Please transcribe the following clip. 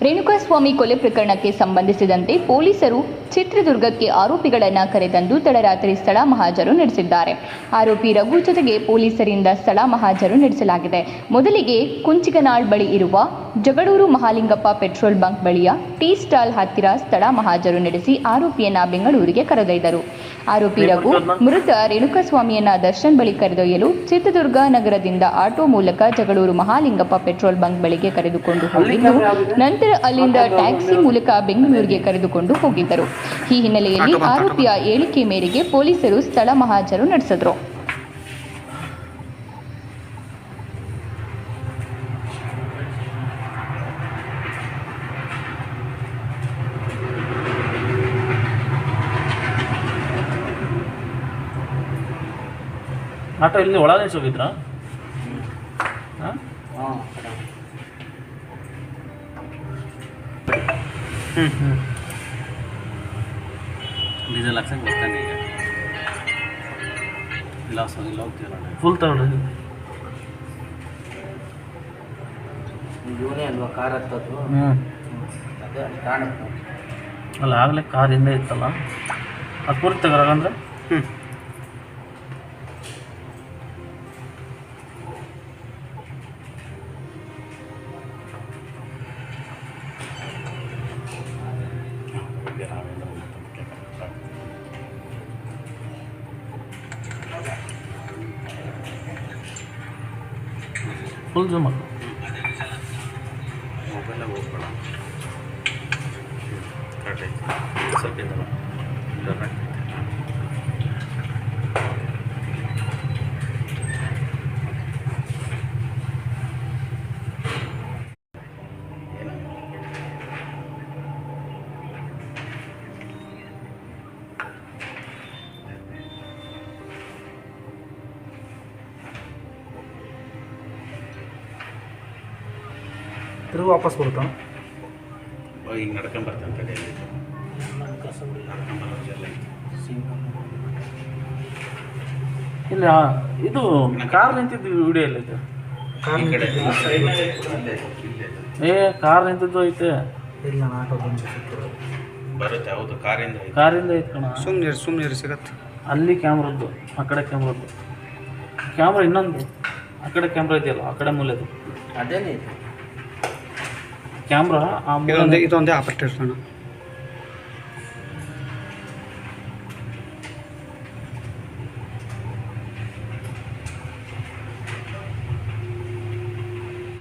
ರೇಣುಕಾಸ್ವಾಮಿ ಕೊಲೆ ಪ್ರಕರಣಕ್ಕೆ ಸಂಬಂಧಿಸಿದಂತೆ ಪೊಲೀಸರು ಚಿತ್ರದುರ್ಗಕ್ಕೆ ಆರೋಪಿಗಳನ್ನು ಕರೆತಂದು ತಡರಾತ್ರಿ ಸ್ಥಳ ಮಹಾಜರು ನಡೆಸಿದ್ದಾರೆ. ಆರೋಪಿ ರಘು ಜೊತೆಗೆ ಪೊಲೀಸರಿಂದ ಸ್ಥಳ ಮಹಾಜರು ನಡೆಸಲಾಗಿದೆ. ಮೊದಲಿಗೆ ಕುಂಚಿಗನಾಳ್ ಬಳಿ ಇರುವ ಜಗಳೂರು ಮಹಾಲಿಂಗಪ್ಪ ಪೆಟ್ರೋಲ್ ಬಂಕ್ ಬಳಿಯ ಟೀ ಸ್ಟಾಲ್ ಹತ್ತಿರ ಸ್ಥಳ ಮಹಾಜರು ನಡೆಸಿ ಆರೋಪಿಯನ್ನ ಬೆಂಗಳೂರಿಗೆ ಕರೆದೊಯ್ದರು. ಆರೋಪಿ ರಘು ಮೃತ ರೇಣುಕಾಸ್ವಾಮಿಯನ್ನ ದರ್ಶನ್ ಬಳಿ ಕರೆದೊಯ್ಯಲು ಚಿತ್ರದುರ್ಗ ನಗರದಿಂದ ಆಟೋ ಮೂಲಕ ಜಗಳೂರು ಮಹಾಲಿಂಗಪ್ಪ ಪೆಟ್ರೋಲ್ ಬಂಕ್ ಬಳಿಗೆ ಕರೆದುಕೊಂಡು ಹೋಗಿದ್ದು, ನಂತರ ಅಲ್ಲಿಂದ ಟ್ಯಾಕ್ಸಿ ಮೂಲಕ ಬೆಂಗಳೂರಿಗೆ ಕರೆದುಕೊಂಡು ಹೋಗಿದ್ದರು. ಈ ಹಿನ್ನೆಲೆಯಲ್ಲಿ ಆರೋಪಿಯ ಹೇಳಿಕೆ ಮೇರೆಗೆ ಪೊಲೀಸರು ಸ್ಥಳ ಮಹಾಜರು ನಡೆಸಿದರು. ಆಟೋ ಇಲ್ಲಿ ಒಳಗೆ ಹೋಗಿದ್ರಾ? ಡೀಸೆಲ್ ಹಾಕ್ಸಂಗೆ ಬರ್ತಾನೆ ಈಗ ಇಲ್ಲ ಹೋಗ್ತೀವಲ್ಲ ಫುಲ್ ತಗೊಳ್ರಿ. ಇವನೇ ಅಲ್ವಾ ಕಾರ್ ಹತ್ತೋದು? ಅದೇ ಕಾಣುತ್ತೆ ಅಲ್ಲ, ಆಗಲೇ ಕಾರ್ ಹಿಂದೆ ಇತ್ತಲ್ಲ, ಅದು ಪೂರ್ತಿ ತಗೋರಂದ್ರೆ ಫುಲ್ ಜೂಮ್ ಹಾಕು. ಮೊಬೈಲಾಗ ಹೋಗ್ಬೇಡ, ಕರೆಕ್ಟ್ ಸ್ವಲ್ಪ ಇದಲ್ಲ ತಿರುಗಿ ವಾಪಸ್ ಬರುತ್ತಾ? ಈಗ ನಡ್ಕೊಂಬರ್ತಾನೆ ಕಡೆಯಲ್ಲಿ ಇಲ್ಲ, ಇದು ಕಾರ್ ನಿಂತಿದ್ದು ವಿಡಿಯೋ ಎಲ್ಲ ಐತೆ. ಈ ಕಡೆ ಕಾರ್ ನಿಂತಿದ್ದು ಐತೆ. ಇಲ್ಲ ಆಟೋ ಬರುತ್ತೆ. ಹೌದು, ಕಾರಿಂದ ಐತೆ ಕಣ. ಸುಮ್ಮನೆ ಸಿಗತ್ತೆ. ಅಲ್ಲಿ ಕ್ಯಾಮ್ರದ್ದು, ಆ ಕಡೆ ಕ್ಯಾಮ್ರದ್ದು ಕ್ಯಾಮ್ರಾ, ಇನ್ನೊಂದು ಆ ಕಡೆ ಕ್ಯಾಮ್ರಾ ಇದೆಯಲ್ಲ, ಆ ಕಡೆ ಮೂಲೆದು ಅದೇನೇ ಕ್ಯಾಮ್ರಾ. ಇದೊಂದೇ ಆಪರೇಟರ್